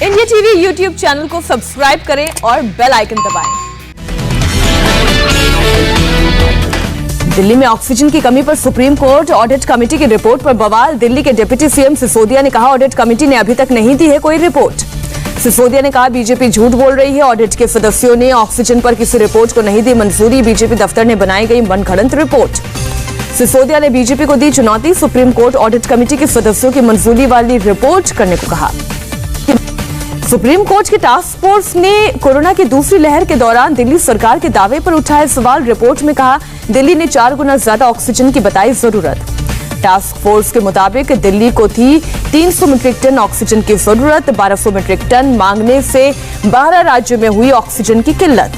India TV YouTube channel को subscribe करें और बेल आइकन दबाएं। दिल्ली में ऑक्सीजन की कमी पर सुप्रीम कोर्ट ऑडिट कमेटी की रिपोर्ट पर बवाल। दिल्ली के डिप्टी सीएम सिसोदिया ने कहा, ऑडिट कमेटी ने अभी तक नहीं दी है कोई रिपोर्ट। सिसोदिया ने कहा, बीजेपी झूठ बोल रही है। ऑडिट के सदस्यों ने ऑक्सीजन पर किसी रिपोर्ट को नहीं दी मंजूरी। बीजेपी दफ्तर ने बनाई गई मनगढ़ंत रिपोर्ट। सिसोदिया ने बीजेपी को दी चुनौती। सुप्रीम कोर्ट ऑडिट कमेटी के सदस्यों की मंजूरी वाली रिपोर्ट करने को कहा। सुप्रीम कोर्ट की टास्क फोर्स ने कोरोना की दूसरी लहर के दौरान दिल्ली सरकार के दावे पर उठाए सवाल। रिपोर्ट में कहा, दिल्ली ने 4 गुना ज्यादा ऑक्सीजन की बताई जरूरत। टास्क फोर्स के मुताबिक दिल्ली को थी 300 मीट्रिक टन ऑक्सीजन की जरूरत। 1200 मीट्रिक टन मांगने से 12 राज्यों में हुई ऑक्सीजन की किल्लत।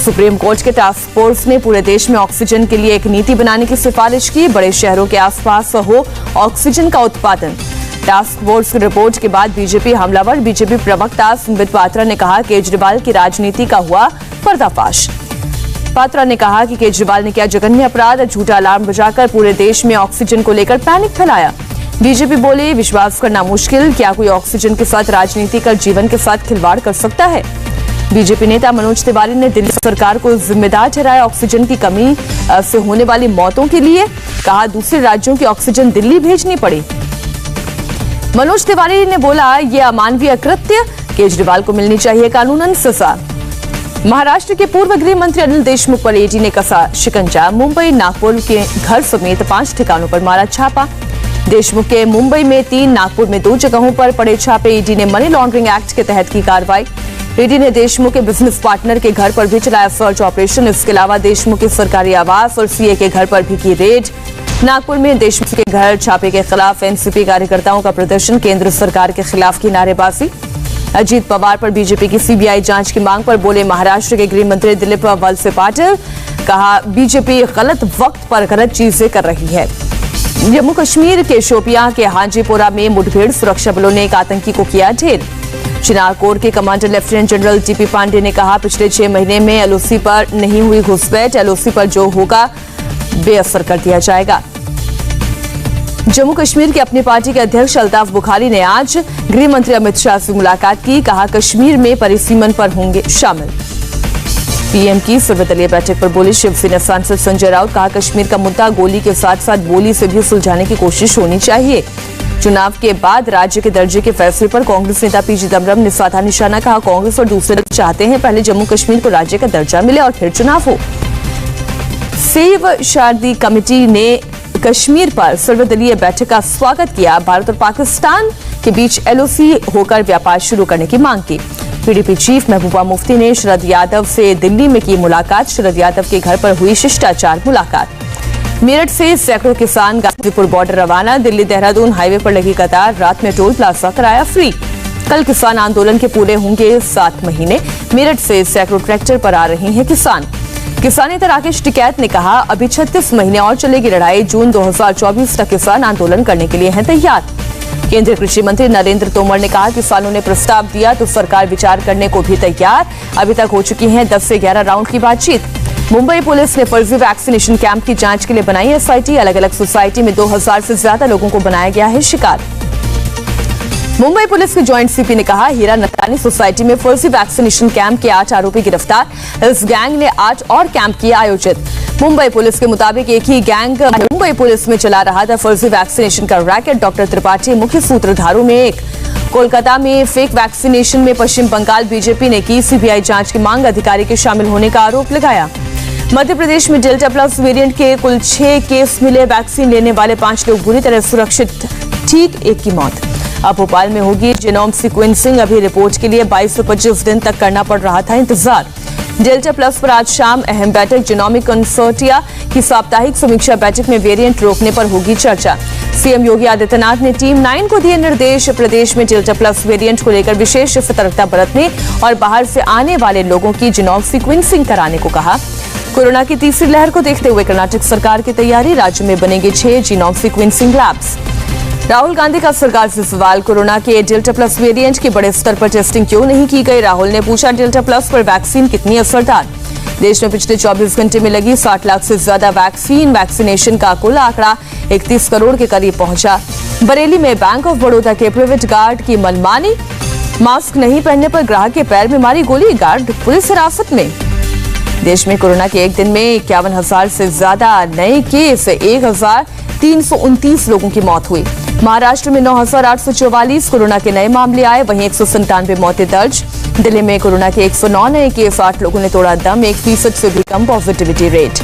सुप्रीम कोर्ट के टास्क फोर्स ने पूरे देश में ऑक्सीजन के लिए एक नीति बनाने की सिफारिश की। बड़े शहरों के आसपास हो ऑक्सीजन का उत्पादन। टास्क फोर्स की रिपोर्ट के बाद बीजेपी हमलावर। बीजेपी प्रवक्ता संबित पात्रा ने कहा, केजरीवाल की राजनीति का हुआ पर्दाफाश। पात्रा ने कहा कि केजरीवाल ने किया जघन्य अपराध, झूठा अलार्म बजाकर पूरे देश में ऑक्सीजन को लेकर पैनिक फैलाया। बीजेपी बोले, विश्वास करना मुश्किल, क्या कोई ऑक्सीजन के साथ राजनीति कर जीवन के साथ खिलवाड़ कर सकता है। बीजेपी नेता मनोज तिवारी ने दिल्ली सरकार को जिम्मेदार ठहराया ऑक्सीजन की कमी से होने वाली मौतों के लिए। कहा, दूसरे राज्यों की ऑक्सीजन दिल्ली भेजनी पड़ी। मनोज तिवारी ने बोला, यह अमानवीय कृत्य, केजरीवाल को मिलनी चाहिए कानूनन सजा। महाराष्ट्र के पूर्व गृह मंत्री अनिल देशमुख पर ईडी ने कसा शिकंजा। मुंबई, नागपुर के घर समेत 5 ठिकानों पर मारा छापा। देशमुख के मुंबई में 3, नागपुर में 2 जगहों पर पड़े छापे। ईडी ने मनी लॉन्ड्रिंग एक्ट के तहत की कार्रवाई। ईडी ने देशमुख के बिजनेस पार्टनर के घर पर भी चलाया सर्च ऑपरेशन। इसके अलावा देशमुख के सरकारी आवास और सीए के घर पर भी की रेड। नागपुर में देशमुख के घर छापे के खिलाफ एनसीपी कार्यकर्ताओं का प्रदर्शन। केंद्र सरकार के खिलाफ की नारेबाजी। अजीत पवार पर बीजेपी की सीबीआई जांच की मांग पर बोले महाराष्ट्र के गृह मंत्री दिलीप वलसे पाटिल। कहा, बीजेपी गलत वक्त पर गलत चीजें कर रही है। जम्मू कश्मीर के शोपियां के हाजीपोरा में मुठभेड़। सुरक्षा बलों ने एक आतंकी को किया ढेर। चिनार कोर के commander lieutenant general TP Pandey ने कहा, पिछले 6 महीने में एलओसी पर नहीं हुई घुसपैठ। एलओसी पर जो होगा बेअसर कर दिया जाएगा। जम्मू कश्मीर के अपनी पार्टी के अध्यक्ष अल्ताफ बुखारी ने आज गृह मंत्री अमित शाह से मुलाकात की। कहा, कश्मीर में परिसीमन पर होंगे शामिल। पीएम की सर्वदलीय बैठक पर बोले शिवसेना सांसद संजय राउत। कहा, कश्मीर का मुद्दा गोली के साथ साथ बोली से भी सुलझाने की कोशिश होनी चाहिए। चुनाव के बाद राज्य के दर्जे के फैसले पर कांग्रेस नेता पी चिदम्बरम ने साधा निशाना। कहा, कांग्रेस और दूसरे लोग चाहते हैं पहले जम्मू कश्मीर को राज्य का दर्जा मिले और फिर चुनाव हो। सेव शारदी कमेटी ने कश्मीर पर सर्वदलीय बैठक का स्वागत किया। भारत और पाकिस्तान के बीच एलओसी होकर व्यापार शुरू करने की मांग की। पीडीपी चीफ महबूबा मुफ्ती ने शरद यादव से दिल्ली में की मुलाकात। शरद यादव के घर पर हुई शिष्टाचार मुलाकात। मेरठ से सैकड़ों किसान गाजीपुर बॉर्डर रवाना। दिल्ली देहरादून हाईवे पर लगी कतार। रात में टोल प्लाजा कराया फ्री। कल किसान आंदोलन के पूरे होंगे 7 महीने। मेरठ से सैकड़ों ट्रैक्टर पर आ रहे हैं किसान। किसान नेता राकेश टिकैत ने कहा, अभी 36 महीने और चलेगी लड़ाई। जून 2024 तक किसान आंदोलन करने के लिए हैं तैयार। केंद्रीय कृषि मंत्री नरेंद्र तोमर ने कहा, किसानों ने प्रस्ताव दिया तो सरकार विचार करने को भी तैयार। अभी तक हो चुकी हैं 10 से 11 राउंड की बातचीत। मुंबई पुलिस ने फर्जी वैक्सीनेशन कैंप की जांच के लिए बनाई एसआईटी। अलग अलग सोसाइटी में 2000 से ज्यादा लोगों को बनाया गया है शिकार। मुंबई पुलिस के जॉइंट सीपी ने कहा, हीरा नतानी सोसाइटी में फर्जी वैक्सीनेशन कैंप के 8 आरोपी गिरफ्तार। इस गैंग ने 8 और कैंप किए आयोजित। मुंबई पुलिस के मुताबिक एक ही गैंग मुंबई पुलिस में चला रहा था फर्जी वैक्सीनेशन का रैकेट। डॉक्टर त्रिपाठी मुख्य सूत्रधारों में एक। कोलकाता में फेक वैक्सीनेशन में पश्चिम बंगाल बीजेपी ने की सीबीआई जांच की मांग। अधिकारी के शामिल होने का आरोप लगाया। मध्य प्रदेश में डेल्टा प्लस वेरिएंट के कुल 6 केस मिले। वैक्सीन लेने वाले 5 लोग बुरी तरह सुरक्षित, ठीक 1 की मौत। अब भोपाल में होगी जीनोम सीक्वेंसिंग। अभी रिपोर्ट के लिए 22 से 25 दिन तक करना पड़ रहा था इंतजार। डेल्टा प्लस पर आज शाम अहम बैठक। जीनोमिक कंसोर्टिया की साप्ताहिक समीक्षा बैठक में वेरिएंट रोकने पर होगी चर्चा। सीएम योगी आदित्यनाथ ने टीम 9 को दिए निर्देश। प्रदेश में डेल्टा प्लस वेरिएंट को लेकर विशेष सतर्कता बरतने और बाहर से आने वाले लोगों की जीनोम सीक्वेंसिंग कराने को कहा। कोरोना की तीसरी लहर को देखते हुए कर्नाटक सरकार की तैयारी। राज्य में बनेंगे 6 genome sequencing labs. Rahul Gandhi का सरकार से सवाल, कोरोना के डेल्टा प्लस वेरिएंट की बड़े स्तर पर टेस्टिंग क्यों नहीं की गई। राहुल ने पूछा, डेल्टा प्लस पर वैक्सीन कितनी असरदार। देश में पिछले 24 घंटे में लगी 60 लाख से ज्यादा वैक्सीनेशन का कुल आंकड़ा 31 करोड़ के करीब पहुंचा। बरेली में बैंक ऑफ बड़ौदा के प्राइवेट गार्ड की मनमानी। मास्क नहीं पहनने पर ग्राहक के पैर में मारी गोली, गार्ड पुलिस हिरासत में। देश में कोरोना के एक दिन में 51,000 से ज्यादा नए केस, 1,329 लोगों की मौत हुई। महाराष्ट्र में 9,844 कोरोना के नए मामले आए, वहीं 197 मौतें दर्ज। दिल्ली में कोरोना के 109 नए केस, 8 लोगों ने तोड़ा दम, 1% से भी कम पॉजिटिविटी रेट।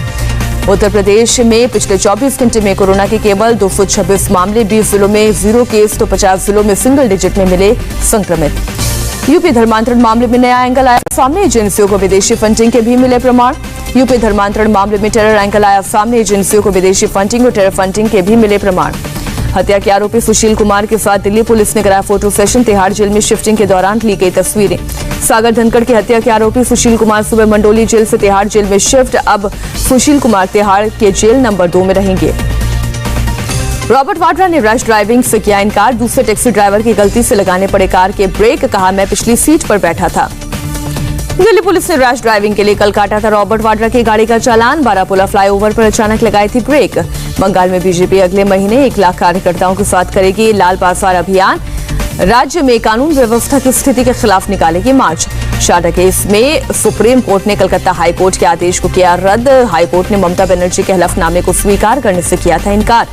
उत्तर प्रदेश में पिछले 24 घंटे में कोरोना के केवल 226 मामले, 20 जिलों में 0 केस तो 50 जिलों में सिंगल डिजिट में मिले संक्रमित। यूपी धर्मांतरण मामले में नया एंगल आया सामने, एजेंसियों को विदेशी फंडिंग के भी मिले प्रमाण। यूपी धर्मांतरण मामले में टेरर एंगल आया सामने, एजेंसियों को विदेशी फंडिंग और टेरर फंडिंग के भी मिले प्रमाण। हत्या के आरोपी सुशील कुमार के साथ दिल्ली पुलिस ने कराया फोटो सेशन, तिहाड़ जेल में शिफ्टिंग के दौरान ली गई तस्वीरें। सागर धनखड़ की हत्या के आरोपी सुशील कुमार सुबह मंडोली जेल से तिहाड़ जेल में शिफ्ट, अब सुशील कुमार तिहाड़ के जेल नंबर 2 में रहेंगे। रॉबर्ट वाड्रा ने रैश ड्राइविंग से किया इनकार, दूसरे टैक्सी ड्राइवर की गलती से लगाने पड़े कार के ब्रेक, कहा मैं पिछली सीट पर बैठा था। दिल्ली पुलिस ने रैश ड्राइविंग के लिए कल काटा था रॉबर्ट वाड्रा की गाड़ी का चालान, बारापुला फ्लाईओवर पर अचानक लगाई थी ब्रेक। बंगाल में बीजेपी अगले महीने 1 लाख कार्यकर्ताओं के साथ करेगी लाल बाजार अभियान, राज्य में कानून व्यवस्था की स्थिति के खिलाफ निकालेगी मार्च। शारदा केस में सुप्रीम कोर्ट ने कलकत्ता हाईकोर्ट के आदेश को किया रद्द, हाईकोर्ट ने ममता बनर्जी के हलफनामे को स्वीकार करने से किया था इनकार।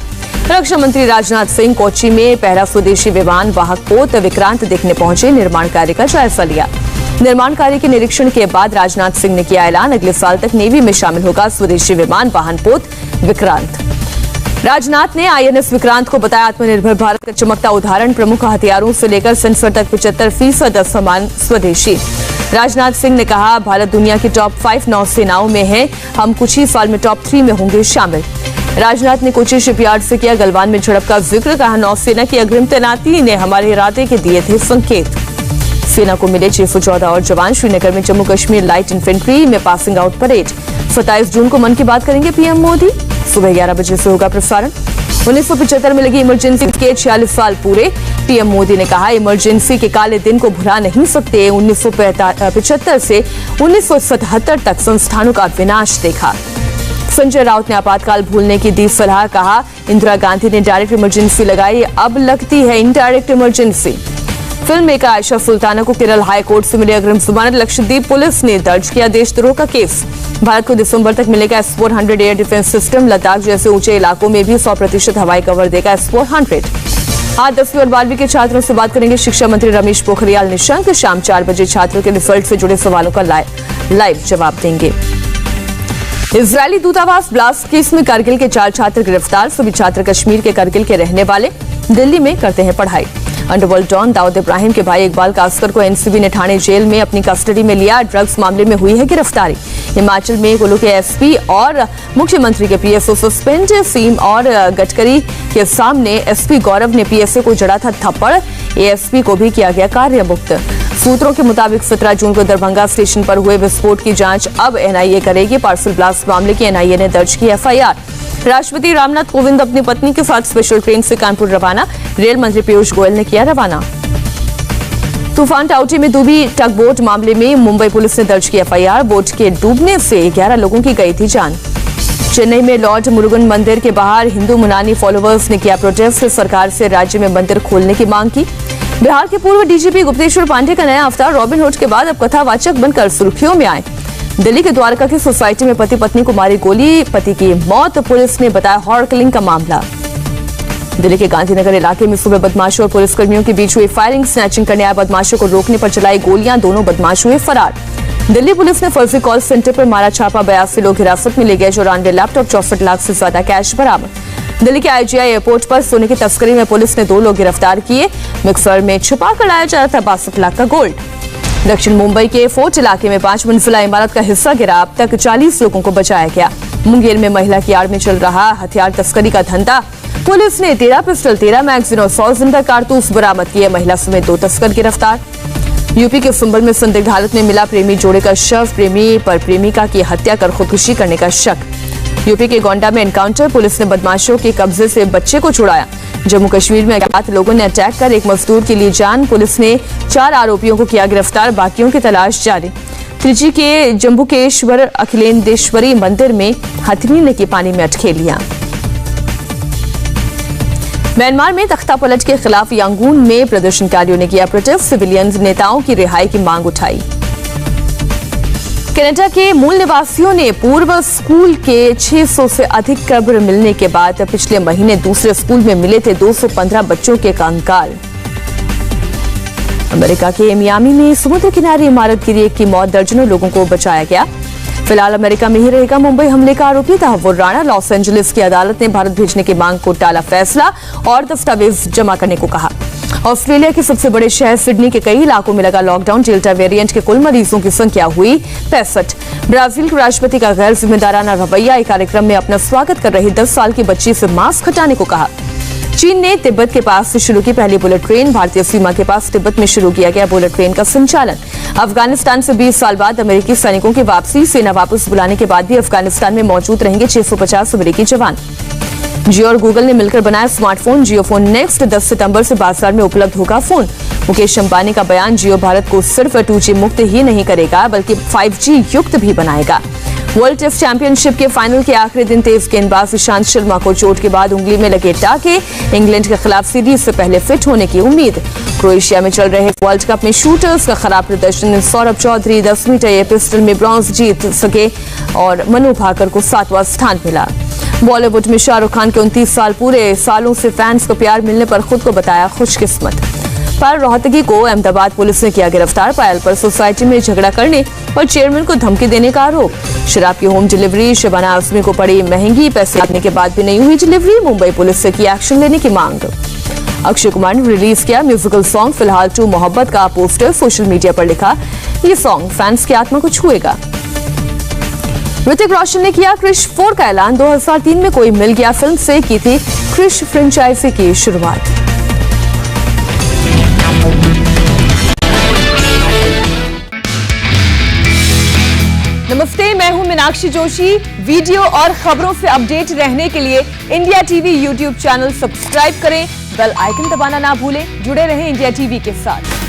रक्षा मंत्री राजनाथ सिंह कोच्चि में पहला स्वदेशी विमान वाहक पोत विक्रांत देखने पहुंचे, निर्माण कार्य का जायजा लिया। निर्माण कार्य के निरीक्षण के बाद राजनाथ सिंह ने किया ऐलान, अगले साल तक नेवी में शामिल होगा स्वदेशी विमान वाहन पोत विक्रांत। राजनाथ ने आईएनएस विक्रांत को बताया आत्मनिर्भर भारत का चमकता उदाहरण, प्रमुख हथियारों से लेकर सेंसर तक 75% सामान स्वदेशी। राजनाथ सिंह ने कहा भारत दुनिया की टॉप 5 नौसेनाओं में है, हम कुछ ही साल में टॉप 3 में होंगे शामिल। राजनाथ ने कोची शिपयार्ड से किया गलवान में झड़प का जिक्र, कहा नौसेना की अग्रिम तैनाती ने हमारे इरादे के दिए थे संकेत। सेना को मिले 614 और जवान, श्रीनगर में जम्मू कश्मीर लाइट इन्फेंट्री में पासिंग आउट परेड। 27 जून को मन की बात करेंगे पीएम मोदी, सुबह 11 बजे से होगा प्रसारण। 1975 में लगी इमरजेंसी के 46 साल पूरे, पीएम मोदी ने कहा इमरजेंसी के काले दिन को भुला नहीं सकते, 1975 से 1977 तक संस्थानों का विनाश देखा। संजय राउत ने आपातकाल भूलने की दी सलाह, कहा इंदिरा गांधी ने डायरेक्ट इमरजेंसी लगाई, अब लगती है indirect emergency. Film maker Ayesha Sultana को केरल हाई कोर्ट से मिली अग्रिम जमानत, लक्षद्वीप पुलिस ने दर्ज किया देशद्रोह का केस। भारत को दिसंबर तक मिलेगा S-400 air defence system, Ladakh जैसे ऊंचे इलाकों में भी 100% हवाई कवर देगा S-400। आज 10वीं और 12वीं के छात्रों से बात करेंगे शिक्षा मंत्री रमेश पोखरियाल निशंक, शाम 4 बजे छात्रों के रिजल्ट से जुड़े सवालों का लाइव जवाब देंगे। इजरायली दूतावास ब्लास्ट केस में कारगिल के 4 छात्र गिरफ्तार, सभी छात्र कश्मीर के कारगिल के रहने वाले, दिल्ली में करते हैं पढ़ाई। अंडरवर्ल्ड डॉन दाऊद इब्राहिम के भाई इकबाल कास्कर को एनसीबी ने ठाणे जेल में अपनी कस्टडी में लिया, ड्रग्स मामले में हुई है गिरफ्तारी। हिमाचल में कुल्लू के एसपी और मुख्यमंत्री के पीएसओ सस्पेंड, सीम और गडकरी के सामने एसपी गौरव ने पीएसओ को जड़ा था थप्पड़, एएसपी को भी किया गया कार्य मुक्त। सूत्रों के मुताबिक 17 जून को दरभंगा स्टेशन पर हुए विस्फोट की जांच अब एनआईए करेगी, पार्सल ब्लास्ट मामले की एनआईए ने दर्ज की एफआईआर। राष्ट्रपति रामनाथ कोविंद अपनी पत्नी के साथ स्पेशल ट्रेन से कानपुर रवाना, रेल मंत्री पीयूष गोयल ने किया रवाना। तूफान टाउटी में डूबी टग बोट मामले में मुंबई पुलिस ने दर्ज की एफआईआर, बोट के डूबने से 11 लोगों की गई थी जान। चेन्नई में लॉर्ड मुरुगन मंदिर के बाहर हिंदू मुनानी फॉलोअर्स ने किया प्रोटेस्ट, सरकार से राज्य में मंदिर खोलने की मांग की। बिहार के पूर्व डीजीपी गुप्तेश्वर पांडे का नया अवतार, रॉबिनहुड के बाद अब कथावाचक बनकर सुर्खियों में आए। दिल्ली के द्वारका की सोसाइटी में पति पत्नी को मारी गोली, पति की मौत, पुलिस ने बताया हॉर किलिंग का मामला। दिल्ली के गांधीनगर इलाके में सुबह बदमाशों और पुलिसकर्मियों के बीच हुई फायरिंग, स्नैचिंग करने आए बदमाशों को रोकने पर चलाई गोलियां, दोनों बदमाश हुए फरार। दिल्ली पुलिस ने फर्जी कॉल सेंटर पर मारा छापा, 82 लोग हिरासत में ले गए, 94 लैपटॉप, 64 लाख से ज्यादा कैश बरामद। दिल्ली के आईजीआई एयरपोर्ट पर सोने की तस्करी में पुलिस ने 2 लोग गिरफ्तार किए, मिक्सर में छुपा कर लाया जा रहा था 62 लाख का गोल्ड। दक्षिण मुंबई के फोर्ट इलाके में 5 मंजिला इमारत का हिस्सा गिरा, अब तक 40 लोगों को बचाया गया। मुंगेर में महिला की आड़ में चल रहा हथियार तस्करी का धंधा, पुलिस ने 13 पिस्टल, 13 मैगजीन और 100 जिंदा कारतूस बरामद किए, महिला समेत 2 तस्कर गिरफ्तार। यूपी के संभल में संदिग्ध हालत में मिला प्रेमी जोड़े का शव, प्रेमी पर प्रेमिका की हत्या कर खुदकुशी करने का शक। यूपी के गोंडा में एनकाउंटर, पुलिस ने बदमाशों के कब्जे से बच्चे को छुड़ाया। जम्मू कश्मीर में अज्ञात लोगों ने अटैक कर एक मजदूर की ली जान, पुलिस ने 4 आरोपियों को किया गिरफ्तार, बाकियों की तलाश जारी। त्रिची के जम्बुकेश्वर अखिलेंदेश्वरी मंदिर में हथिनी ने की पानी में अटखेलियां। म्यांमार में तख्तापलट के खिलाफ यांगून में प्रदर्शनकारियों ने किया प्रोटेस्ट, सिविलियन नेताओं की रिहाई की मांग उठाई। कनाडा के मूल निवासियों ने पूर्व स्कूल के 600 से अधिक कब्र मिलने के बाद पिछले महीने दूसरे स्कूल में मिले थे 215 बच्चों के कंकाल। अमेरिका के मियामी में समुद्र किनारे इमारत गिरी, एक की मौत, दर्जनों लोगों को बचाया गया। फिलहाल अमेरिका में ही रहेगा मुंबई हमले का आरोपी तहव्वुर राणा। लॉस एंजलिस की अदालत ने भारत भेजने की मांग को टाला, फैसला और दस्तावेज जमा करने को कहा। ऑस्ट्रेलिया के सबसे बड़े शहर सिडनी के कई इलाकों में लगा लॉकडाउन, डेल्टा वेरिएंट के कुल मरीजों की संख्या हुई 65। ब्राजील के राष्ट्रपति का गैर जिम्मेदाराना रवैया, एक कार्यक्रम में अपना स्वागत कर रही 10 साल की बच्ची से मास्क हटाने को कहा। चीन ने तिब्बत के पास से शुरू की पहली बुलेट ट्रेन, भारतीय सीमा के पास तिब्बत में शुरू किया गया बुलेट ट्रेन का संचालन। अफगानिस्तान से 20 साल बाद अमेरिकी सैनिकों की वापसी, सेना वापस बुलाने के बाद भी अफगानिस्तान में मौजूद रहेंगे 650 अमेरिकी जवान। जियो और गूगल ने मिलकर बनाया स्मार्टफोन जियो फोन नेक्स्ट, 10 सितंबर से बाजार में उपलब्ध होगा फोन। मुकेश अंबानी का बयान, जियो भारत को सिर्फ 2G मुक्त ही नहीं करेगा बल्कि 5G युक्त भी बनाएगा। वर्ल्ड टेस्ट चैंपियनशिप के फाइनल के आखिरी दिन तेज गेंदबाज ईशांत शर्मा को चोट के बाद उंगली में लगे टाके, इंग्लैंड के खिलाफ सीरीज से पहले फिट होने की उम्मीद। क्रोएशिया में चल रहे वर्ल्ड कप में शूटर्स का खराब प्रदर्शन, Saurabh Chaudhary 10 metre air pistol में ब्रॉन्ज जीत सके और मनु भाकर को 7वां स्थान मिला। बॉलीवुड में शाहरुख खान के 29 साल पूरे सालों से फैंस को प्यार मिलने पर खुद को बताया खुशकिस्मत। पायल रोहतगी को अहमदाबाद पुलिस ने किया गिरफ्तार। पायल पर सोसाइटी में झगड़ा करने और चेयरमैन को धमकी देने का आरोप। शराब की होम डिलीवरी, शबाना आजमी को पड़ी महंगी, पैसे लगने के बाद भी नहीं हुई डिलीवरी। मुंबई पुलिस से की एक्शन लेने की मांग। अक्षय कुमार ने रिलीज किया म्यूजिकल सॉन्ग फिलहाल 2 मोहब्बत का पोस्टर, सोशल मीडिया पर लिखा, ये सॉन्ग फैंस की आत्मा को छुएगा। ऋतिक रोशन ने किया क्रिश 4 का ऐलान, 2003 में कोई मिल गया फिल्म से की थी क्रिश फ्रेंचाइजी की शुरुआत। नमस्ते, मैं हूं मीनाक्षी जोशी। वीडियो और खबरों से अपडेट रहने के लिए India TV YouTube channel subscribe करें, बेल आइकन दबाना ना भूलें। जुड़े रहें इंडिया टीवी के साथ।